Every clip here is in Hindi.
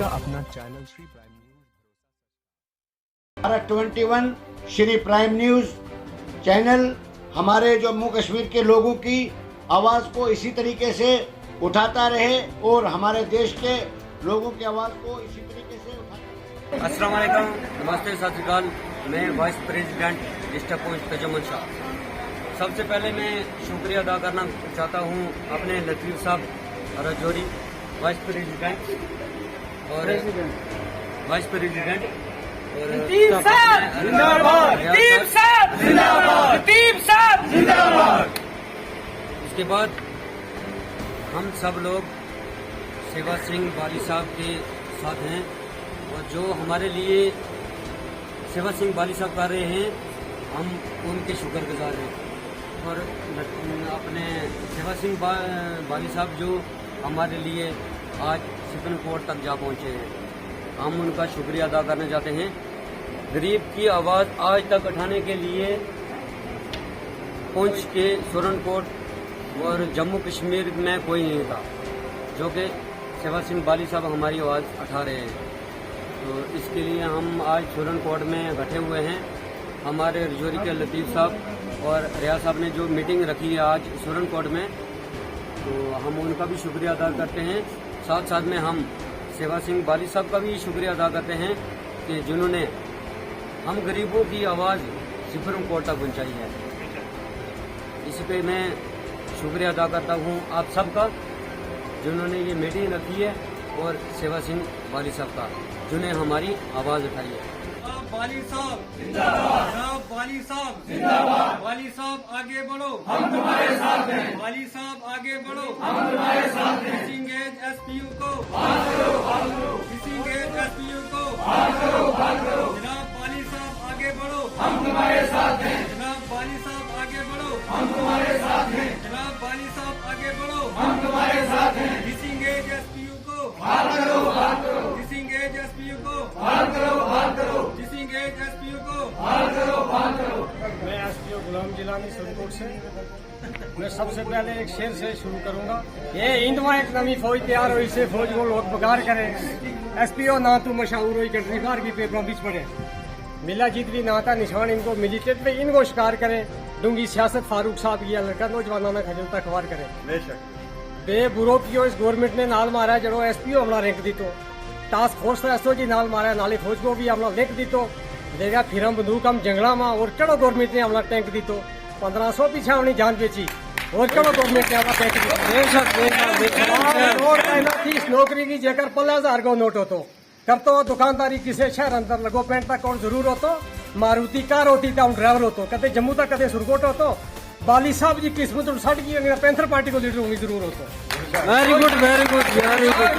आपका अपना channel Shri prime news. Bharat 21 Shri prime news channel हमारे जम्मू कश्मीर के लोगों की आवाज़ को इसी तरीके से उठाता रहे और हमारे देश के लोगों की आवाज़ को इसी तरीके से उठाता रहे। अस्सलाम वालेकुम, नमस्ते, सत श्री अकाल। मैं vice president district post Tajammul Shah. सबसे पहले मैं शुक्रिया अदा करना चाहता हूँ अपने लतीफ़ साहब रजौरी, वाइस प्रेसिडेंट और वाइस प्रेसिडेंट और लतीफ़ साहब जिंदाबाद, लतीफ़ साहब जिंदाबाद, लतीफ़ साहब जिंदाबाद। इसके बाद हम सब लोग सेवा सिंह बाली साहब के साथ हैं और जो हमारे लिए सेवा सिंह बाली साहब कर रहे हैं हम उनके शुक्रगुजार हैं। और अपने सेवा सिंह बाली साहब जो हमारे लिए आज सुप्रीम कोर्ट तक जा पहुंचे हैं, हम उनका शुक्रिया अदा करना चाहते हैं। गरीब की आवाज़ आज तक उठाने के लिए पुंछ के सुरनकोट और जम्मू कश्मीर में कोई नहीं था, जो कि सेवा सिंह बाली साहब हमारी आवाज़ उठा रहे हैं। तो इसके लिए हम आज सुरनकोट में इकट्ठे हुए हैं। हमारे रजौरी के लतीफ़ साहब और रियाज साहब ने जो मीटिंग रखी है आज सुरनकोट में, तो हम उनका भी शुक्रिया अदा करते हैं। साथ साथ में हम सेवा सिंह बाली साहब का भी शुक्रिया अदा करते हैं कि जिन्होंने हम गरीबों की आवाज़ सुप्रीम कोर्ट तक पहुँचाई है। इस पे मैं शुक्रिया अदा करता हूँ आप सबका जिन्होंने ये मीटिंग रखी है और सेवा सिंह बाली साहब का जिन्हें हमारी आवाज़ उठाई है। बाली साहब जिंदाबाद, बाली साहब जिंदाबाद, बाली साहब आगे बढ़ो, हम तुम्हारे साथ हैं, बाली साहब आगे बढ़ो, हम तुम्हारे साथ हैं। डिसंगेज एसपीयू को बहाल करो, बहाल करो, डिसंगेज एसपीयू को बहाल करो, बहाल करो। जनाब बाली साहब आगे बढ़ो, हम तुम्हारे साथ हैं, जनाब बाली साहब आगे बढ़ो, हम तुम्हारे साथ हैं, जनाब बाली साहब आगे बढ़ो, हम तुम्हारे साथ हैं। डिसंगेज एसपीयू को बहाल करो, बहाल करो, डिसंगेज एसपीयू को बहाल करो, बहाल करो, डिसंगेज एसपीयू को बहाल करो, बहाल करो। मैं एसपीओ गुलाम जिलानी सुरनकोट से। मैं सबसे पहले एक शेर से शुरू करूंगा। ये इंदवा एक नवी फौज तैयार हुई से फौज को लोग बगार करे। एसपीओ ना तू मशहूर हुई कंट्री बार की पेपरों बीच पड़े। मिला जीत भी ना था निशान इनको मिलिटेट पे इनको शिकार करे। डूंगी सियासत फारूक साहब की लड़का नौजवानों ने खजलता अखबार करे। बेबुरो पियो इस गवर्नमेंट ने नाल मारा जड़ो एसपीओ हमला रैंक दी तो टास्क फोर्स एसओ जी नाल मारा नाले फौज को भी हमला रैंक दी तो देगा फिर हम बंदूक हम जंगला में और चढ़ो गवर्नमेंट ने हमला टैंक दी तो 1500 पीछे अपनी जान बेची और चढ़ो गवर्नमेंट ने हमला टैंक दी। इस नौकरी की जेकर 15,000 को नोट हो तो करतो दुकानदारी किसे शहर अंदर लगो पेंट तक और जरूर हो तो मारुति कार होती था ड्राइवर हो तो कदे जम्मू तक कदे सुरकोट हो तो बाली साहब जी किस्मत उड़ की पैंथर पार्टी को लीडर होंगी जरूर हो तो। Very good, very good, very good.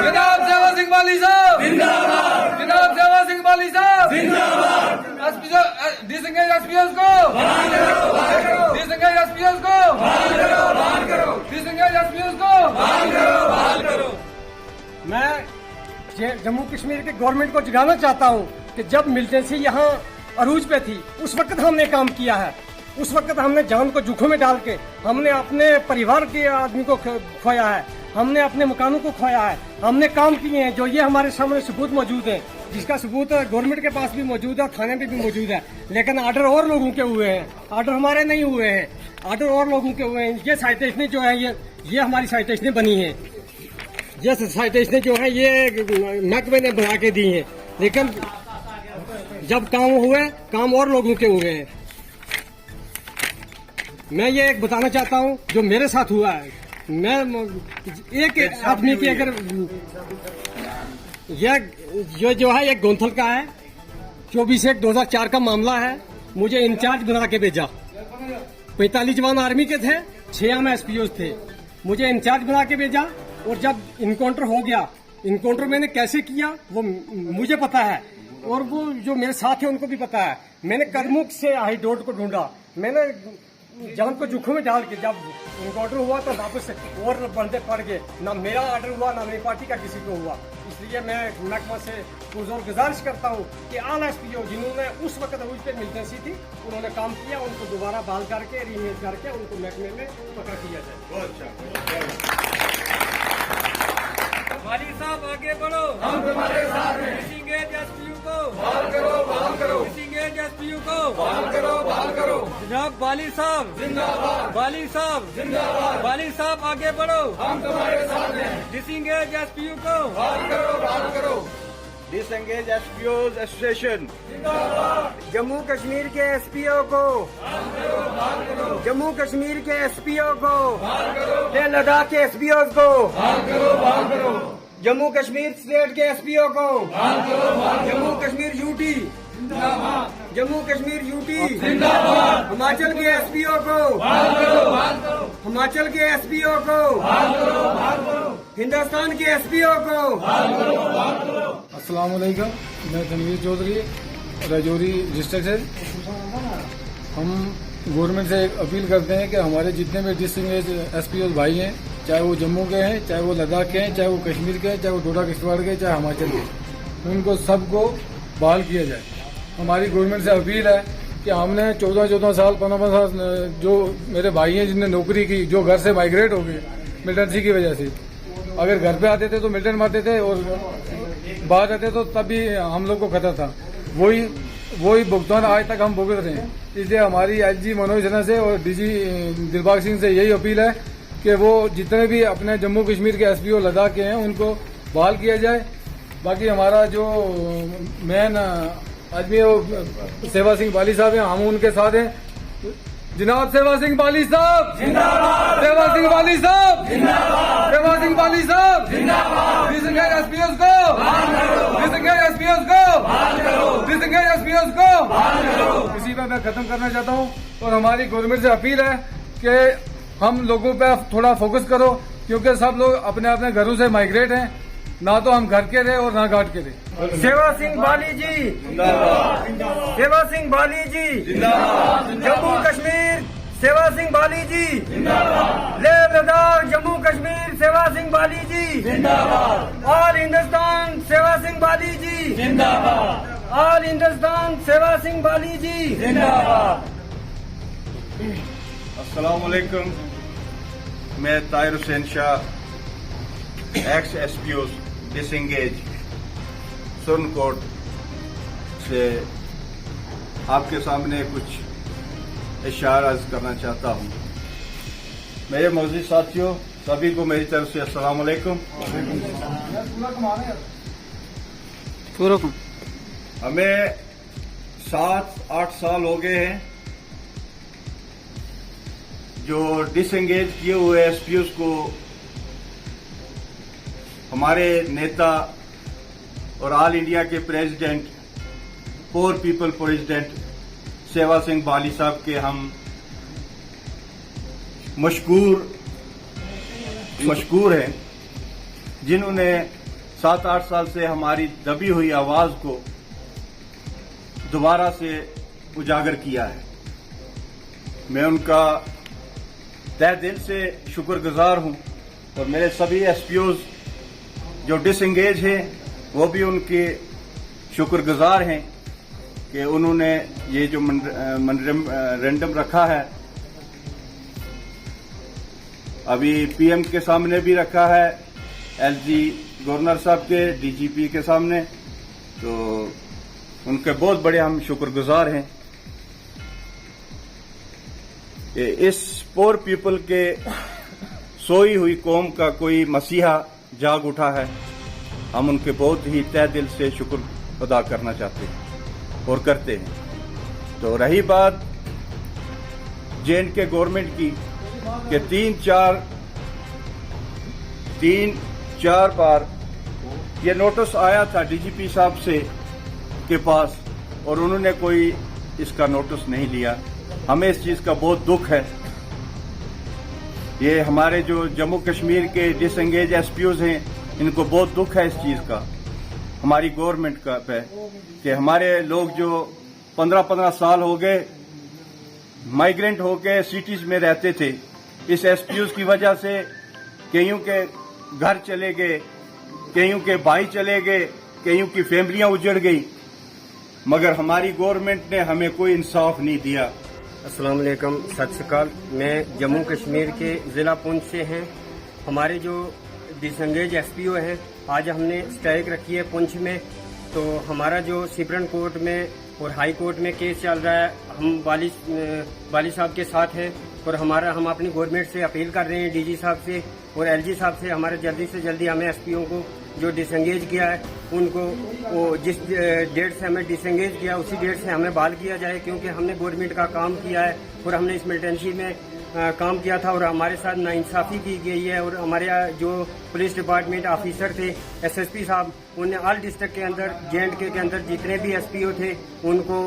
जनाब सेवा सिंह बाली साहब जिंदाबाद, जनाब सेवा सिंह बाली साहब जिंदाबाद। डिसंगेज एसपीएस को बहाल करो, बहाल करो, डिसंगेज एसपीएस को बहाल करो, बहाल करो, डिसंगेज एसपीएस को बहाल करो, बहाल करो। मैं जम्मू कश्मीर के गवर्नमेंट को जगाना चाहता हूँ कि जब मिलिटेंसी यहाँ अरूज पे थी उस वक्त हमने काम किया है। उस वक्त हमने जान को जोखिम में डाल के हमने अपने परिवार के आदमी को खोया है, हमने अपने मकानों को खोया है, हमने काम किए हैं जो ये हमारे सामने सबूत मौजूद है, जिसका सबूत गवर्नमेंट के पास भी मौजूद है, थाने में भी मौजूद है। लेकिन आर्डर और लोगों के हुए हैं, आर्डर हमारे नहीं हुए हैं, आर्डर और लोगों के हुए हैं। ये साइटेशनें जो है ये हमारी साइटेशनें बनी है, ये साइटेशनें जो है ये महकमे ने बना के दी है। लेकिन जब काम हुए काम और लोगों के हुए हैं। मैं ये एक बताना चाहता हूँ जो मेरे साथ हुआ है। मैं एक आदमी की अगर ये जो है एक गोंथल का है 24/1/2004 का मामला है। मुझे इंचार्ज बना के भेजा। 45 जवान आर्मी के थे, 6 हम एसपीओ थे। मुझे इंचार्ज बना के भेजा और जब इनकाउंटर हो गया, इनकाउंटर मैंने कैसे किया वो मुझे पता है और वो जो मेरे साथ है उनको भी पता है। मैंने करमुख से हाई डोट को ढूंढा, मैंने जान को जोखिम में डाल के जब इनकाउंटर हुआ तो वापस और बंदे पड़ गए। ना मेरा ऑर्डर हुआ ना मेरी पार्टी का किसी को हुआ। इसलिए मैं महकमा से पुरजोर गुजारिश करता हूँ कि आल एसपीओ जिन्होंने उस वक्त अरूज पे मिलिटेंसी थी उन्होंने काम किया, उनको दोबारा बहाल करके रीमेज करके उनको महकमे में पकड़ किया जाए। आगे बढ़ो, हम तुम्हारे साथ हैं। डिसएंगेज एसपीयू को बहाल करो, बहाल करो। डिसएंगेज एसपीयू को बहाल करो, बहाल करो। जनाब वाली साहब जिंदाबाद, वाली साहब जिंदाबाद, वाली साहब आगे बढ़ो, हम तुम्हारे साथ हैं। डिसएंगेज एसपीयू को बहाल करो, बहाल करो। डिसएंगेज एसपीओज एसोसिएशन जम्मू कश्मीर के एसपीओ को, जम्मू कश्मीर के एसपीओ को, लेह लद्दाख के एसपीओ को, जम्मू कश्मीर स्टेट के एसपीओ को, जम्मू कश्मीर यूटी, जम्मू कश्मीर यूटी, हिमाचल के एसपीओ को, हिमाचल के एसपीओ को, हिंदुस्तान के एसपीओ को। अस्सलाम वालेकुम, मैं तनवीर चौधरी राजौरी डिस्ट्रिक्ट से। हम गवर्नमेंट से एक अपील करते हैं कि हमारे जितने भी डिसएंगेज एसपीओ भाई हैं, चाहे वो जम्मू के हैं, चाहे वो लद्दाख के हैं, चाहे वो कश्मीर के हैं, चाहे वो डोडा किश्तवाड़ के, चाहे हिमाचल के, उनको सबको बहाल किया जाए। हमारी गवर्नमेंट से अपील है कि हमने 14 साल 15 साल जो मेरे भाई हैं जिनने नौकरी की, जो घर से माइग्रेट हो गए मिलिटेंसी की वजह से, अगर घर पे आते थे तो मिलिटेंट मारते थे और बाहर रहते तो तब भी हम लोग को खतरा था। वही भुगतान आज तक हम भुगत रहे हैं। इसलिए हमारी आईजी मनोज सिन्हा से और डीजी दिलबाग सिंह से यही अपील है कि वो जितने भी अपने जम्मू कश्मीर के एसपीओ लद्दाख के हैं उनको बहाल किया जाए। बाकी हमारा जो मेन आदमी है वो सेवा सिंह बाली साहब हैं, हम उनके साथ हैं। जनाब सेवा सिंह बाली साहब जिंदाबाद, सेवा सिंह बाली साहब जिंदाबाद, सेवा सिंह बाली साहब जिंदाबाद। डिसएंगेज एसपीओस को बहाल करो, डिसएंगेज एसपीओस को बहाल करो, डिसएंगेज एसपीओस को बहाल करो। इसी पे मैं खत्म करना चाहता हूँ और हमारी गवर्नमेंट से अपील है कि हम लोगों पे थोड़ा फोकस करो, क्योंकि सब लोग अपने अपने घरों से माइग्रेट हैं, ना तो हम घर के रहे और ना घाट के रहे। सेवा सिंह बाली जी जिंदाबाद, सेवा सिंह बाली जी जिंदाबाद, जम्मू कश्मीर सेवा सिंह बाली जी जिंदाबाद, लेह लद्दाख जम्मू कश्मीर सेवा सिंह बाली जी जिंदाबाद, ऑल हिंदुस्तान सेवा सिंह बाली जी जिंदाबाद, ऑल हिंदुस्तान सेवा सिंह बाली जी जिंदाबाद। अस्सलाम वालेकुम, मैं Tahir Hussain Shah ex SPO disengage Surankote से आपके सामने कुछ इशारा अर्ज करना चाहता हूँ। मेरे मौजूद साथियों, सभी को मेरी तरफ से अस्सलाम वालेकुम। हमें 7-8 साल हो गए हैं जो डिसएंगेज किए हुए एसपीओ को हमारे नेता और ऑल इंडिया के प्रेसिडेंट, पोर पीपल प्रेसिडेंट सेवा सिंह बाली साहब के हम मशकूर हैं, जिन्होंने 7-8 साल से हमारी दबी हुई आवाज को दोबारा से उजागर किया है। मैं उनका तहे दिल से शुक्रगुजार हूं और मेरे सभी एसपीओज जो डिसएंगेज हैं वो भी उनके शुक्रगुजार हैं कि उन्होंने ये जो रेंडम रखा है, अभी पीएम के सामने भी रखा है, एलजी गवर्नर साहब के, डीजीपी के सामने, तो उनके बहुत बड़े हम शुक्रगुजार हैं। इस पोर पीपल के सोई हुई कौम का कोई मसीहा जाग उठा है, हम उनके बहुत ही तहे दिल से शुक्र अदा करना चाहते हैं और करते हैं। तो रही बात जे&के गवर्नमेंट की कि 3-4 बार ये नोटिस आया था डीजीपी साहब से के पास और उन्होंने कोई इसका नोटिस नहीं लिया। हमें इस चीज का बहुत दुख है। ये हमारे जो जम्मू कश्मीर के डिसएंगेज एसपीओज हैं, इनको बहुत दुख है इस चीज का, हमारी गवर्नमेंट का पे कि हमारे लोग जो 15-15 साल हो गए माइग्रेंट होकर सिटीज में रहते थे, इस एसपीओज की वजह से कईयों के घर चले गए, कईयों के भाई चले गए, कईयों की फैमिलियां उजड़ गई, मगर हमारी गवर्नमेंट ने हमें कोई इंसाफ नहीं दिया। अस्सलाम वालेकुम, सत श्री अकाल। मैं जम्मू कश्मीर के ज़िला पुंछ से हैं। हमारे जो डिसंगेज एसपीओ हैं। आज हमने स्ट्राइक रखी है पुंछ में। तो हमारा जो सुप्रीम कोर्ट में और हाई कोर्ट में केस चल रहा है, हम वाली साहब के साथ हैं और हम अपनी गवर्नमेंट से अपील कर रहे हैं, डीजी साहब से और एलजी साहब से, हमारे जल्दी से जल्दी हमें एसपीओ को जो डिसंगेज किया है उनको वो जिस डेट से हमें डिसंगेज किया उसी डेट से हमें बहाल किया जाए, क्योंकि हमने गवर्नमेंट का काम किया है और हमने इस मिलिटेंसी में काम किया था और हमारे साथ नाइंसाफी की गई है। और हमारे जो पुलिस डिपार्टमेंट ऑफिसर थे, एसएसपी साहब, उन्हें ऑल डिस्ट्रिक्ट के अंदर J&K के अंदर जितने भी एसपीओ थे उनको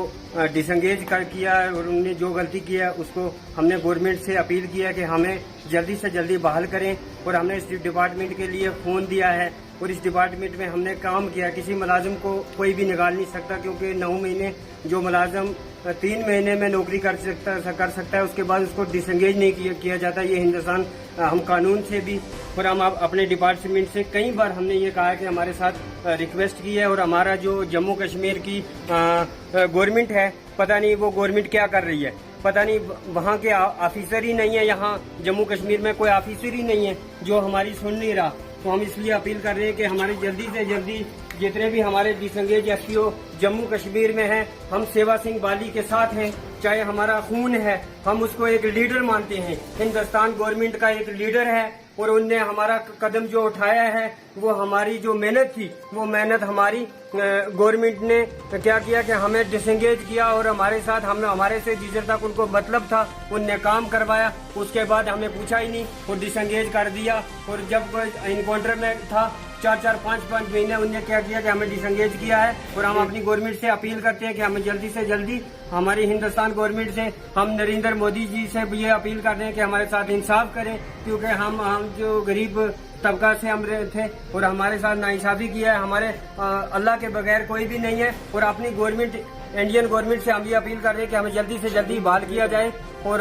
डिसंगेज कर किया है और उन्होंने जो गलती की है उसको हमने गवर्नमेंट से अपील किया कि हमें जल्दी से जल्दी बहाल करें। और हमने इस डिपार्टमेंट के लिए फोन दिया है और इस डिपार्टमेंट में हमने काम किया। किसी मुलाजिम को कोई भी निकाल नहीं सकता, क्योंकि 9 महीने जो मुलाजिम 3 महीने में नौकरी कर सकता है, उसके बाद उसको डिसंगेज नहीं किया जाता। ये हिंदुस्तान, हम कानून से भी और हम अपने डिपार्टमेंट से कई बार हमने ये कहा कि हमारे साथ रिक्वेस्ट की है। और हमारा जो जम्मू कश्मीर की गवर्नमेंट है, पता नहीं वो गवर्नमेंट क्या कर रही है, पता नहीं वहाँ के ऑफिसर ही नहीं है, यहाँ जम्मू कश्मीर में कोई ऑफिसर ही नहीं है जो हमारी सुन नहीं रहा। तो हम इसलिए अपील कर रहे हैं कि हमारे जल्दी से जल्दी जितने भी हमारे डिसंगेज एसपीओ जम्मू कश्मीर में हैं, हम सेवा सिंह बाली के साथ हैं, चाहे हमारा खून है, हम उसको एक लीडर मानते हैं। हिंदुस्तान गवर्नमेंट का एक लीडर है और उनने हमारा कदम जो उठाया है, वो हमारी जो मेहनत थी, वो मेहनत हमारी गवर्नमेंट ने क्या किया कि हमें डिसंगेज किया और हमारे से जिधर तक उनको मतलब था उनने काम करवाया। उसके बाद हमें पूछा ही नहीं, वो डिसंगेज कर दिया। और जब इनकाउंटर में था 4-4, 5-5 महीने उनने क्या किया कि हमें डिसंगेज किया है। और हम अपनी गवर्नमेंट से अपील करते हैं कि हमें जल्दी से जल्दी, हमारी हिंदुस्तान गवर्नमेंट से, हम नरेंद्र मोदी जी से भी ये अपील कर रहे हैं कि हमारे साथ इंसाफ करें, क्योंकि हम जो गरीब तबका से हम थे और हमारे साथ नाइंसाफी किया है। हमारे अल्लाह के बगैर कोई भी नहीं है। और अपनी गवर्नमेंट, इंडियन गवर्नमेंट से हम ये अपील कर रहे हैं कि हमें जल्दी से जल्दी बहाल किया जाए। और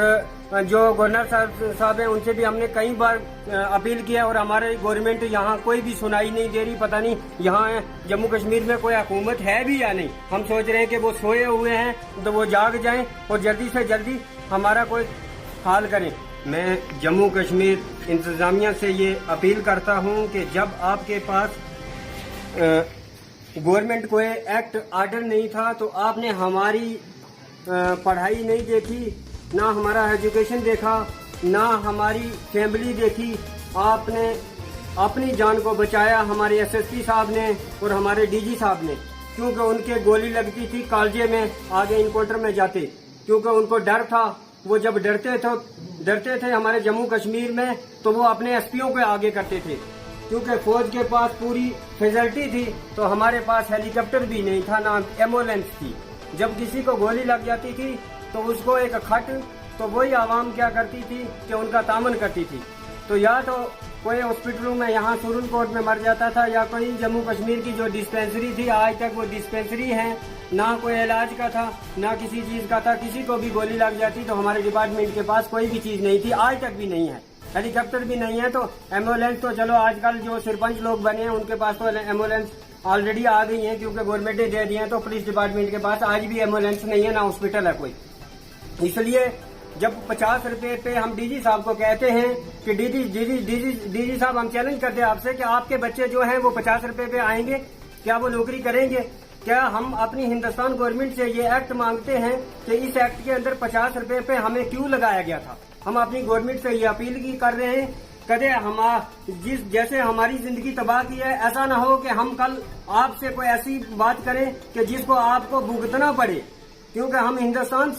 जो गवर्नर साहब हैं उनसे भी हमने कई बार अपील किया और हमारे गवर्नमेंट यहाँ कोई भी सुनाई नहीं दे रही। पता नहीं यहाँ जम्मू कश्मीर में कोई हुकूमत है भी या नहीं। हम सोच रहे हैं कि वो सोए हुए हैं तो वो जाग जाएं और जल्दी से जल्दी हमारा कोई हाल करें। मैं जम्मू कश्मीर इंतजामिया से ये अपील करता हूँ कि जब आपके पास गवर्नमेंट कोई एक्ट आर्डर नहीं था तो आपने हमारी पढ़ाई नहीं देखी, ना हमारा एजुकेशन देखा, ना हमारी फैमिली देखी। आपने अपनी जान को बचाया, हमारे एसएसपी साहब ने और हमारे डीजी साहब ने, क्योंकि उनके गोली लगती थी कालजे में आगे इनकाउंटर में जाते, क्योंकि उनको डर था। वो जब डरते थे हमारे जम्मू कश्मीर में, तो वो अपने एसपीओ को आगे करते थे, क्योंकि फौज के पास पूरी फैसिलिटी थी। तो हमारे पास हेलीकॉप्टर भी नहीं था, ना एम्बुलेंस थी। जब किसी को गोली लग जाती थी तो उसको एक खट, तो वही आवाम क्या करती थी कि उनका तामन करती थी। तो या तो कोई हॉस्पिटलों में यहाँ सुप्रीम कोर्ट में मर जाता था, या कोई जम्मू कश्मीर की जो डिस्पेंसरी थी, आज तक वो डिस्पेंसरी है, ना कोई इलाज का था, ना किसी चीज का था। किसी को भी गोली लग जाती तो हमारे डिपार्टमेंट के पास कोई भी चीज नहीं थी, आज तक भी नहीं है। हेलीकॉप्टर भी नहीं है, तो एम्बुलेंस तो चलो आजकल जो सरपंच लोग बने हैं उनके पास तो एम्बुलेंस ऑलरेडी आ गई है, क्योंकि गवर्नमेंट ने दे दिए हैं। तो पुलिस डिपार्टमेंट के पास आज भी एम्बुलेंस नहीं है, ना हॉस्पिटल है कोई। इसलिए जब 50 रुपए पे हम डीजी साहब को कहते हैं कि डीजी साहब, हम चैलेंज करते हैं आपसे कि आपके बच्चे जो हैं वो 50 रुपए पे आएंगे, क्या वो नौकरी करेंगे? क्या हम अपनी हिंदुस्तान गवर्नमेंट से ये एक्ट मांगते हैं कि इस एक्ट के अंदर 50 रुपए पे हमें क्यों लगाया गया था? हम अपनी गवर्नमेंट से ये अपील की कर रहे हैं, कदे जैसे हमारी जिंदगी तबाह की है, ऐसा ना हो कि हम कल आपसे कोई ऐसी बात करें कि जिसको आपको भुगतना पड़े। क्योंकि हम हिंदुस्तान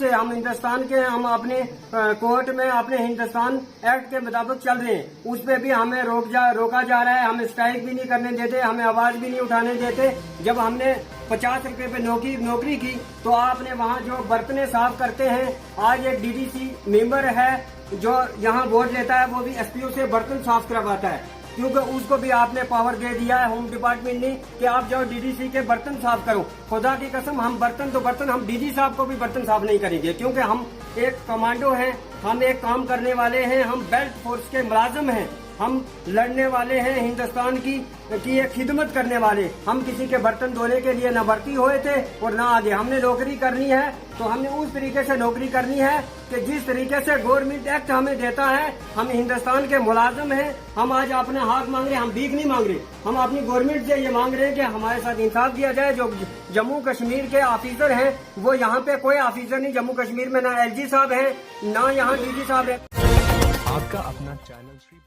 के हम अपने कोर्ट में अपने हिंदुस्तान एक्ट के मुताबिक चल रहे हैं, उस पे भी हमें रोका जा रहा है। हमें स्ट्राइक भी नहीं करने देते, हमें आवाज भी नहीं उठाने देते। जब हमने 50 रुपए पे नौकरी की तो आपने वहाँ जो बर्तने साफ करते हैं, आज एक डीडीसी मेंबर है जो यहाँ वोट लेता है, वो भी एसपीओ से बर्तन साफ करवाता है, क्योंकि उसको भी आपने पावर दे दिया है होम डिपार्टमेंट ने कि आप जाओ डीडीसी के बर्तन साफ करो। खुदा की कसम, हम बर्तन हम डीजी साहब को भी बर्तन साफ नहीं करेंगे, क्योंकि हम एक कमांडो हैं, हम एक काम करने वाले हैं, हम बेल्ट फोर्स के मुलाजिम हैं। हम लड़ने वाले हैं हिंदुस्तान की एक खिदमत करने वाले। हम किसी के बर्तन धोने के लिए न भर्ती हुए थे और न आगे। हमने नौकरी करनी है तो हमने उस तरीके से नौकरी करनी है कि जिस तरीके से गवर्नमेंट एक्ट हमें देता है। हम हिंदुस्तान के मुलाजिम हैं। हम आज अपने हक मांग रहे हैं, हम भीख नहीं मांग रहे। हम अपनी गवर्नमेंट से ये मांग रहे हैं कि हमारे साथ इंसाफ दिया जाए। जो जम्मू कश्मीर के ऑफिसर हैं वो यहाँ पे कोई ऑफिसर नहीं जम्मू कश्मीर में, ना LG साहब है ना यहाँ DG साहब है। आपका अपना चैनल श्री